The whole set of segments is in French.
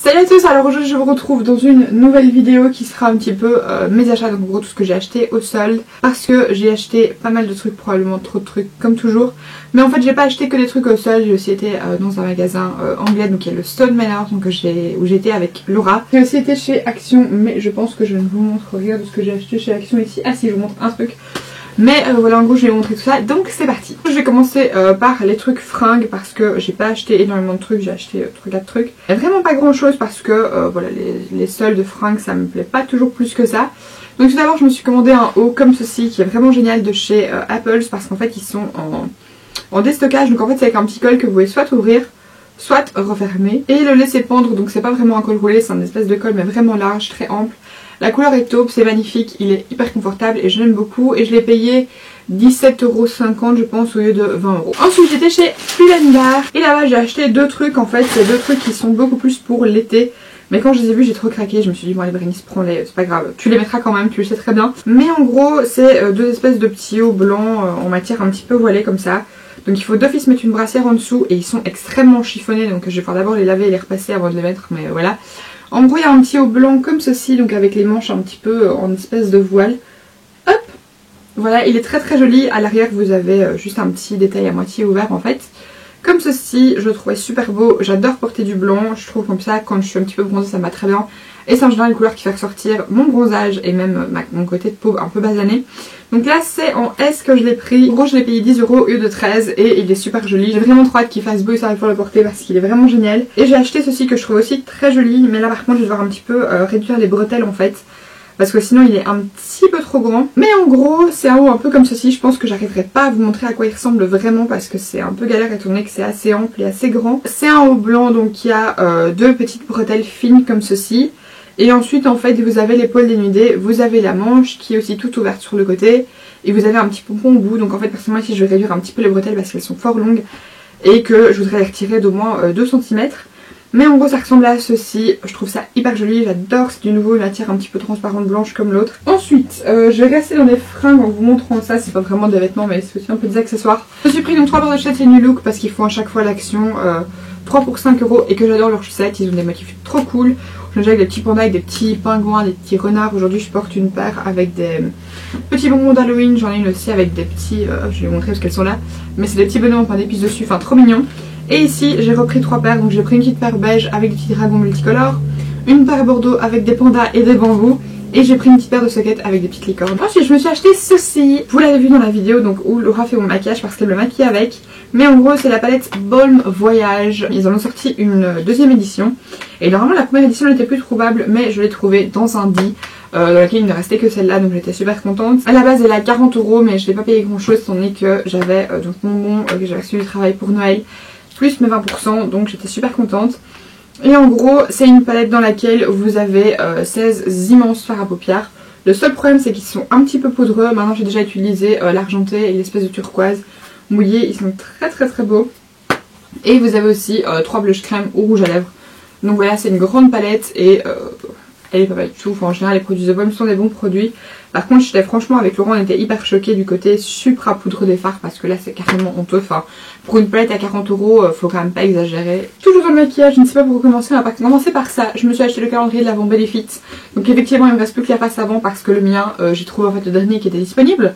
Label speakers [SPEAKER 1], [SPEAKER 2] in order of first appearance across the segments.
[SPEAKER 1] Salut à tous, alors aujourd'hui je vous retrouve dans une nouvelle vidéo qui sera un petit peu mes achats, donc en gros tout ce que j'ai acheté au solde, parce que j'ai acheté pas mal de trucs, probablement trop de trucs comme toujours, mais en fait j'ai pas acheté que des trucs au solde, j'ai aussi été dans un magasin anglais, donc il y a le Stone Manor, donc où j'ai été avec Laura. J'ai aussi été chez Action, mais je pense que je ne vous montre rien de ce que j'ai acheté chez Action ici. Ah si, je vous montre un truc. Mais voilà, en gros je vais vous montrer tout ça, donc c'est parti. Je vais commencer par les trucs fringues parce que j'ai pas acheté énormément de trucs, j'ai acheté 3-4 trucs. Il n'y a vraiment pas grand chose parce que voilà, les soldes de fringues ça me plaît pas toujours plus que ça. Donc tout d'abord je me suis commandé un haut comme ceci qui est vraiment génial de chez Apples parce qu'en fait ils sont en déstockage, donc en fait c'est avec un petit col que vous pouvez soit ouvrir, soit refermer et le laisser pendre, donc c'est pas vraiment un col roulé, c'est un espèce de col mais vraiment large, très ample. La couleur est taupe, c'est magnifique, il est hyper confortable et je l'aime beaucoup et je l'ai payé 17,50€ je pense au lieu de 20€. Ensuite j'étais chez Pull&Bear et là-bas j'ai acheté deux trucs en fait, c'est deux trucs qui sont beaucoup plus pour l'été. Mais quand je les ai vus j'ai trop craqué, je me suis dit bon allez Bérénice prends-les, c'est pas grave, tu les mettras quand même, tu le sais très bien. Mais en gros c'est deux espèces de petits hauts blancs en matière un petit peu voilée comme ça. Donc il faut d'office mettre une brassière en dessous et ils sont extrêmement chiffonnés, donc je vais faire d'abord les laver et les repasser avant de les mettre, mais voilà. En gros il y a un petit haut blanc comme ceci, donc avec les manches un petit peu en espèce de voile. Hop, voilà, il est très très joli. À l'arrière vous avez juste un petit détail à moitié ouvert en fait. Comme ceci, je le trouvais super beau, j'adore porter du blanc, je trouve comme ça quand je suis un petit peu bronzée ça me va très bien. Et c'est en général une couleur qui fait ressortir mon bronzage et même mon côté de peau un peu basané. Donc là c'est en S que je l'ai pris, en gros je l'ai payé 10€ au lieu de 13 et il est super joli. J'ai vraiment trop hâte qu'il fasse beau et ça va pouvoir le porter parce qu'il est vraiment génial. Et j'ai acheté ceci que je trouve aussi très joli, mais là par contre je vais devoir un petit peu réduire les bretelles en fait. Parce que sinon il est un petit peu trop grand. Mais en gros c'est un haut un peu comme ceci. Je pense que j'arriverai pas à vous montrer à quoi il ressemble vraiment parce que c'est un peu galère étant donné que c'est assez ample et assez grand. C'est un haut blanc donc qui a deux petites bretelles fines comme ceci. Et ensuite en fait vous avez l'épaule dénudée, vous avez la manche qui est aussi toute ouverte sur le côté. Et vous avez un petit pompon au bout. Donc en fait personnellement ici je vais réduire un petit peu les bretelles parce qu'elles sont fort longues. Et que je voudrais les retirer d'au moins 2 cm. Mais en gros ça ressemble à ceci, je trouve ça hyper joli, j'adore, c'est du nouveau une matière un petit peu transparente blanche comme l'autre. Ensuite je vais rester dans les fringues en vous montrant ça, c'est pas vraiment des vêtements mais c'est aussi un peu des accessoires. Je me suis pris donc 3 paires de chaussettes et New Look parce qu'ils font à chaque fois l'action 3 pour 5€ et que j'adore leurs chaussettes, ils ont des motifs trop cool. J'en ai avec des petits pandas, avec des petits pingouins, des petits renards. Aujourd'hui je porte une paire avec des petits bonbons d'Halloween, j'en ai une aussi avec des petits, je vais vous montrer parce qu'elles sont là, mais c'est des petits bonhommes en pain d'épices dessus, enfin trop mignon. Et ici j'ai repris 3 paires, donc j'ai pris une petite paire beige avec des petits dragons multicolores, une paire bordeaux avec des pandas et des bambous, et j'ai pris une petite paire de sockets avec des petites licornes. Ensuite je me suis acheté ceci, vous l'avez vu dans la vidéo donc où Laura fait mon maquillage parce qu'elle me maquille avec. Mais en gros c'est la palette Balm Voyage, ils en ont sorti une deuxième édition. Et normalement la première édition n'était plus trouvable mais je l'ai trouvée dans un dit. Dans laquelle il ne restait que celle-là, donc j'étais super contente. À la base elle est à 40€, mais je n'ai pas payé grand chose étant donné que j'avais donc mon bon que j'avais reçu du travail pour Noël, plus mes 20%, donc j'étais super contente. Et en gros c'est une palette dans laquelle vous avez 16 immenses fards à paupières. Le seul problème c'est qu'ils sont un petit peu poudreux. Maintenant j'ai déjà utilisé l'argenté et l'espèce de turquoise mouillé, ils sont très très très beaux. Et vous avez aussi 3 blush crème ou rouge à lèvres. Donc voilà, c'est une grande palette et elle est pas mal du tout. Enfin, en général les produits The Balm sont des bons produits. Par contre j'étais franchement avec Laurent, on était hyper choqués du côté supra poudre des fards parce que là c'est carrément honteux. Enfin pour une palette à 40€, faut quand même pas exagérer. Toujours dans le maquillage, je ne sais pas pour commencer, on va pas commencer par ça. Je me suis acheté le calendrier de l'Avent Benefit. Donc effectivement il me reste plus que la face avant parce que le mien j'ai trouvé en fait le dernier qui était disponible.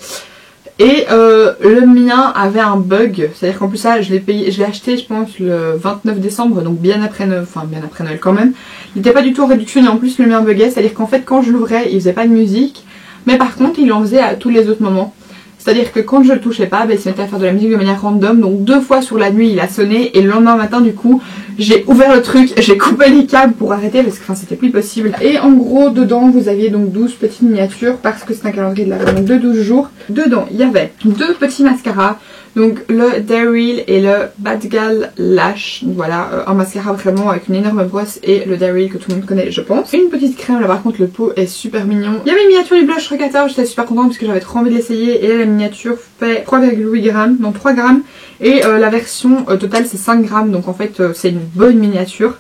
[SPEAKER 1] Et le mien avait un bug, c'est-à-dire qu'en plus ça je l'ai acheté je pense le 29 décembre, donc bien après Noël, enfin bien après Noël quand même. Il n'était pas du tout en réduction et en plus le mien buguait, c'est-à-dire qu'en fait quand je l'ouvrais il faisait pas de musique, mais par contre il en faisait à tous les autres moments. C'est-à-dire que quand je le touchais pas, il se mettait à faire de la musique de manière random, donc 2 fois sur la nuit il a sonné et le lendemain matin du coup j'ai ouvert le truc, j'ai coupé les câbles pour arrêter parce que enfin, c'était plus possible. Et en gros dedans vous aviez donc 12 petites miniatures parce que c'est un calendrier de l'Avent de 12 jours. Dedans il y avait 2 petits mascaras, donc le Daryl et le Bad Gal Lash. Donc voilà, un mascara vraiment avec une énorme brosse et le Daryl que tout le monde connaît je pense. Une petite crème, là par contre le pot est super mignon. Il y avait une miniature du blush Rocator, j'étais super contente parce que j'avais trop envie de l'essayer. Et là la miniature fait 3,8 grammes, non 3 grammes. Et la version totale c'est 5 grammes, donc en fait c'est une bonne miniature.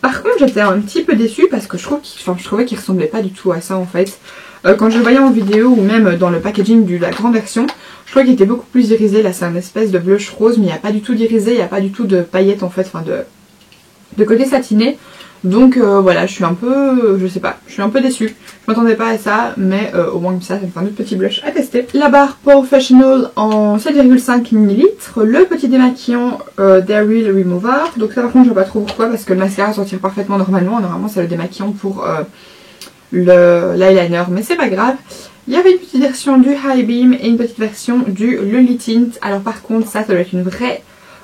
[SPEAKER 1] Par contre j'étais un petit peu déçue parce que je trouvais qu'il ressemblait pas du tout à ça en fait. Quand je le voyais en vidéo ou même dans le packaging de la grande version, je trouvais qu'il était beaucoup plus irisé. Là c'est un espèce de blush rose mais il n'y a pas du tout d'irisé, il n'y a pas du tout de paillettes en fait, enfin de côté satiné. Donc voilà, je suis un peu, je sais pas, je suis un peu déçue. Je m'attendais pas à ça, mais au moins comme ça me fait un autre petit blush à tester. La barre Professional en 7,5 ml, le petit démaquillant Dare Real Remover. Donc ça par contre je vois pas trop pourquoi, parce que le mascara s'en tire parfaitement normalement. Normalement c'est le démaquillant pour l'eyeliner, mais c'est pas grave. Il y avait une petite version du High Beam et une petite version du Lily Tint. Alors par contre ça doit être une vraie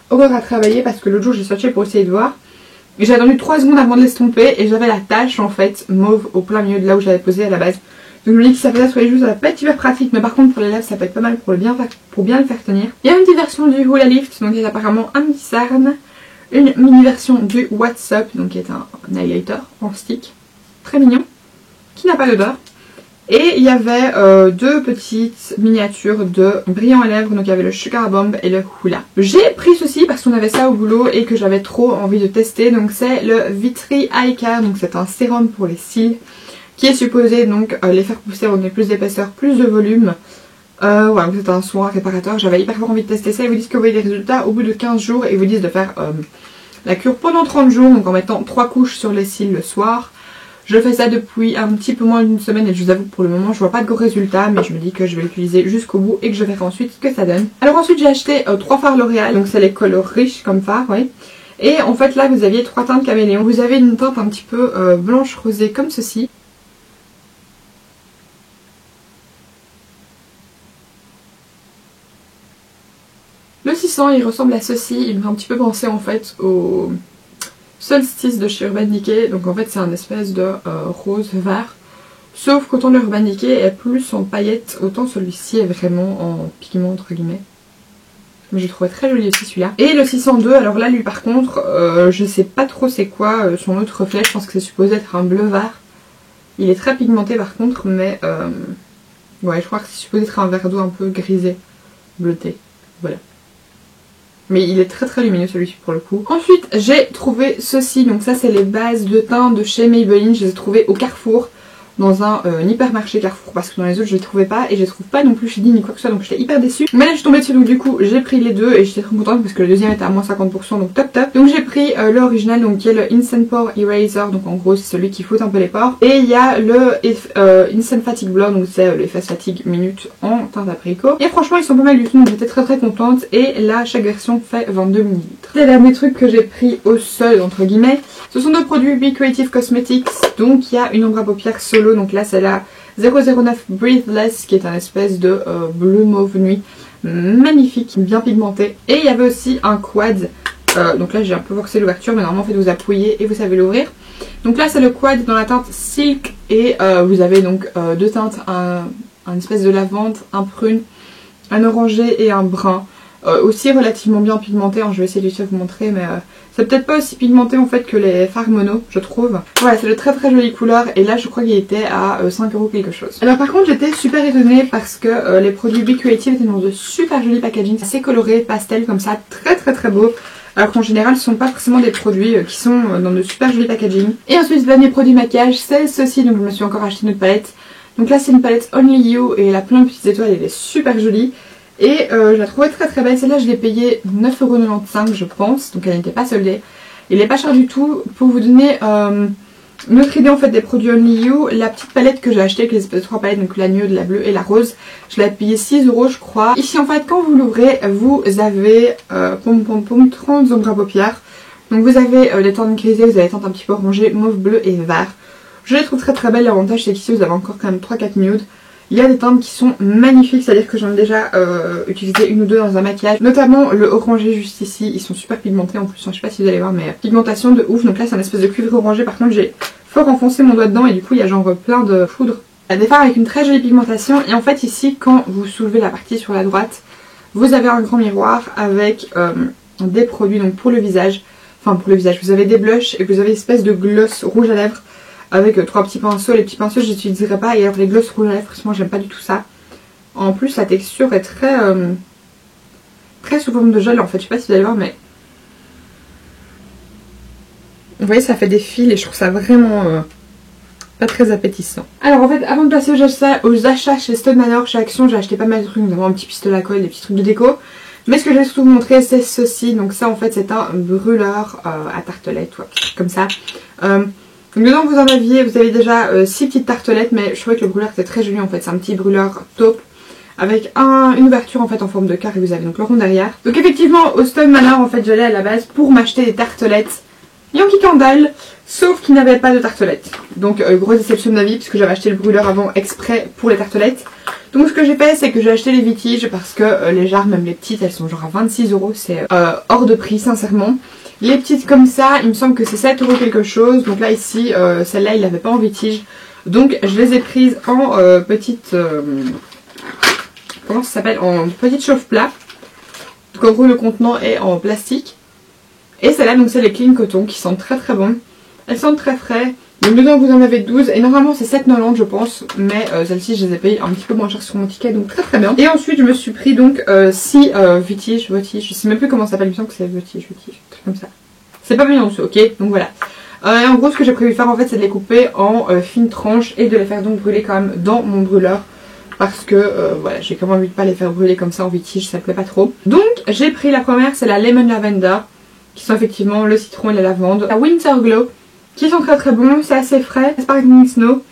[SPEAKER 1] horreur à travailler, parce que l'autre jour j'ai swatché pour essayer de voir. J'ai attendu 3 secondes avant de l'estomper et j'avais la tache en fait mauve au plein milieu de là où j'avais posé à la base. Donc je me dis que ça fait ça sur les joues, ça va pas être hyper pratique, mais par contre pour les lèvres ça peut être pas mal pour bien le faire tenir. Il y a une petite version du Hula Lift, donc il y a apparemment un petit cerne. Une mini version du What's Up, donc qui est un highlighter en stick, très mignon, qui n'a pas d'odeur. Et il y avait 2 petites miniatures de brillants à lèvres, donc il y avait le Sugar Bomb et le Hula. J'ai pris ceci parce qu'on avait ça au boulot et que j'avais trop envie de tester, donc c'est le Vitry Eye Care, donc c'est un sérum pour les cils qui est supposé donc les faire pousser, donner plus d'épaisseur, plus de volume. Voilà, c'est un soin réparateur, j'avais hyper envie de tester ça. Ils vous disent que vous voyez des résultats au bout de 15 jours et ils vous disent de faire la cure pendant 30 jours, donc en mettant 3 couches sur les cils le soir. Je fais ça depuis un petit peu moins d'une semaine et je vous avoue que pour le moment je vois pas de gros résultats, mais je me dis que je vais l'utiliser jusqu'au bout et que je verrai ensuite ce que ça donne. Alors ensuite j'ai acheté 3 fards L'Oréal, donc c'est les couleurs riches comme fard, oui. Et en fait là vous aviez 3 teintes caméléon. Vous avez une teinte un petit peu blanche rosée comme ceci. Le 600 il ressemble à ceci, il me fait un petit peu penser en fait au Solstice de chez Urban Decay, donc en fait c'est un espèce de rose vert, sauf qu'autant le Urban Decay est plus en paillettes, autant celui-ci est vraiment en pigment entre guillemets. Mais je trouvais très joli aussi celui-là. Et le 602, alors là lui par contre, je sais pas trop c'est quoi son autre reflet, je pense que c'est supposé être un bleu vert. Il est très pigmenté par contre, mais ouais je crois que c'est supposé être un vert d'eau un peu grisé, bleuté, voilà. Mais il est très très lumineux celui-ci pour le coup. Ensuite j'ai trouvé ceci, donc ça c'est les bases de teint de chez Maybelline. Je les ai trouvées au Carrefour, dans un hypermarché Carrefour, parce que dans les autres je les trouvais pas et je les trouve pas non plus chez Dean ni quoi que ce soit, donc j'étais hyper déçue. Mais là je suis tombée dessus, donc du coup j'ai pris les deux et j'étais trop contente parce que le deuxième était à moins 50%, donc top top. Donc j'ai pris l'original, donc qui est le Instant Pore Eraser, donc en gros c'est celui qui fouette un peu les pores. Et il y a le Instant Fatigue Blur, donc c'est l'effet fatigue minute en teinte d'abricot. Et franchement ils sont pas mal du tout, donc j'étais très très contente. Et là chaque version fait 22 ml. Les derniers trucs que j'ai pris au sol entre guillemets, ce sont 2 produits Be Creative Cosmetics. Donc il y a une ombre à paupières solo, donc là c'est la 009 Breathless qui est un espèce de bleu mauve nuit magnifique, bien pigmenté. Et il y avait aussi un quad, donc là j'ai un peu forcé l'ouverture, mais normalement en fait vous appuyez et vous savez l'ouvrir. Donc là c'est le quad dans la teinte Silk et vous avez donc 2 teintes, un espèce de lavande, un prune, un orangé et un brun. Aussi relativement bien pigmenté, hein, je vais essayer de vous montrer, mais c'est peut-être pas aussi pigmenté en fait que les fards mono, je trouve. Voilà, c'est de très très jolies couleurs et là je crois qu'il était à 5 € quelque chose. Alors par contre j'étais super étonnée parce que les produits Be Creative étaient dans de super jolis packaging, assez colorés, pastel comme ça, très très très beau. Alors qu'en général ce sont pas forcément des produits qui sont dans de super jolis packaging. Et ensuite le dernier produit maquillage c'est ceci, donc je me suis encore acheté une autre palette. Donc là c'est une palette Only You et elle a plein de petites étoiles, elle est super jolie. Et je la trouvais très très belle, celle-là je l'ai payée 9,95 € je pense, donc elle n'était pas soldée. Il n'est pas cher du tout. Pour vous donner une autre idée en fait des produits Only You, la petite palette que j'ai achetée avec les espèces de 3 palettes, donc la nude, la bleue et la rose, je l'ai payée 6 € je crois. Ici en fait quand vous l'ouvrez, vous avez 30 ombres à paupières. Donc vous avez les teintes grisées, vous avez les teintes un petit peu orangées, mauve, bleu et vert. Je les trouve très très belles, l'avantage c'est qu'ici vous avez encore quand même 3-4 nudes. Il y a des teintes qui sont magnifiques, c'est-à-dire que j'en ai déjà utilisé une ou deux dans un maquillage. Notamment le orangé juste ici, ils sont super pigmentés en plus, je sais pas si vous allez voir, mais pigmentation de ouf. Donc là c'est un espèce de cuivre orangé, par contre j'ai fort enfoncé mon doigt dedans et du coup il y a genre plein de poudre. Des fards avec une très jolie pigmentation et en fait ici quand vous soulevez la partie sur la droite, vous avez un grand miroir avec des produits donc pour le visage. Enfin pour le visage, vous avez des blushs et vous avez une espèce de gloss rouge à lèvres avec 3 petits pinceaux. Les petits pinceaux je n'utiliserai pas, et alors les glosses rouges à lèvres, moi j'aime pas du tout ça. En plus la texture est très très sous forme de gel en fait, je sais pas si vous allez voir mais vous voyez ça fait des fils et je trouve ça vraiment pas très appétissant. Alors en fait avant de passer aux achats chez Stone Manor, chez Action, j'ai acheté pas mal de trucs, notamment un petit pistolet à colle, des petits trucs de déco. Mais ce que je vais surtout vous montrer c'est ceci. Donc ça en fait c'est un brûleur à tartelettes, ouais, comme ça. Donc dedans vous avez déjà 6 petites tartelettes, mais je trouvais que le brûleur était très joli en fait. C'est un petit brûleur taupe avec une ouverture en fait en forme de carré. Vous avez donc le rond derrière. Donc effectivement au Stone Manor en fait j'allais à la base pour m'acheter des tartelettes Yankee Candle, sauf qu'il n'avait pas de tartelettes. Donc grosse déception de ma vie puisque j'avais acheté le brûleur avant exprès pour les tartelettes. Donc ce que j'ai fait c'est que j'ai acheté les Vitiges parce que les jarres, même les petites, elles sont genre à 26 €, c'est hors de prix sincèrement. Les petites comme ça, il me semble que c'est 7 € quelque chose. Donc là ici, celle-là il l'avait pas en Vitige. Donc je les ai prises en petite... comment ça s'appelle, en petite chauffe-plat. Donc en gros le contenant est en plastique. Et celle-là donc c'est les Clean Coton qui sentent très très bon. Elles sentent très frais. Donc dedans vous en avez 12 et normalement c'est 7,90 je pense. Mais celle-ci je les ai payées un petit peu moins cher sur mon ticket, donc très très bien. Et ensuite je me suis pris donc 6 Vitiges, je sais même plus comment ça s'appelle, il me semble que c'est Vitiges, comme ça. C'est pas bien en dessous, ok, donc voilà. Et en gros ce que j'ai prévu de faire en fait c'est de les couper en fines tranches et de les faire donc brûler quand même dans mon brûleur. Parce que voilà, j'ai quand même envie de pas les faire brûler comme ça en Vitige, ça me plaît pas trop. Donc j'ai pris la première, c'est la Lemon Lavender, qui sont effectivement le citron et la lavande. La Winter Glow, qui sont très très bons, c'est assez frais. Sparkling Snow,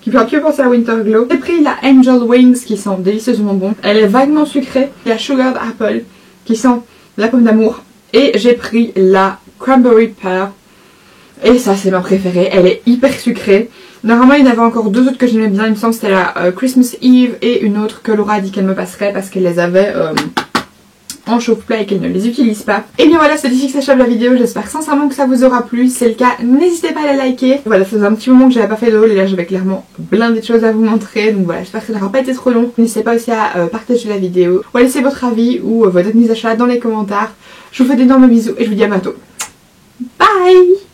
[SPEAKER 1] qui fait un peu penser à Winter Glow. J'ai pris la Angel Wings, qui sent délicieusement bon. Elle est vaguement sucrée. La Sugared Apple, qui sent la pomme d'amour. Et j'ai pris la Cranberry Pear. Et ça c'est ma préférée, elle est hyper sucrée. Normalement il y en avait encore deux autres que j'aimais bien, il me semble que c'était la Christmas Eve et une autre que Laura a dit qu'elle me passerait parce qu'elle les avait en chauffe-plat et qu'elle ne les utilise pas. Et bien voilà, c'est ici que s'achève la vidéo, j'espère sincèrement que ça vous aura plu. Si c'est le cas, n'hésitez pas à la liker. Voilà, ça faisait un petit moment que j'avais pas fait de haul et là j'avais clairement plein de choses à vous montrer. Donc voilà, j'espère que ça n'aura pas été trop long. N'hésitez pas aussi à partager la vidéo ou à laisser votre avis ou vos derniers achats dans les commentaires. Je vous fais d'énormes bisous et je vous dis à bientôt. Bye!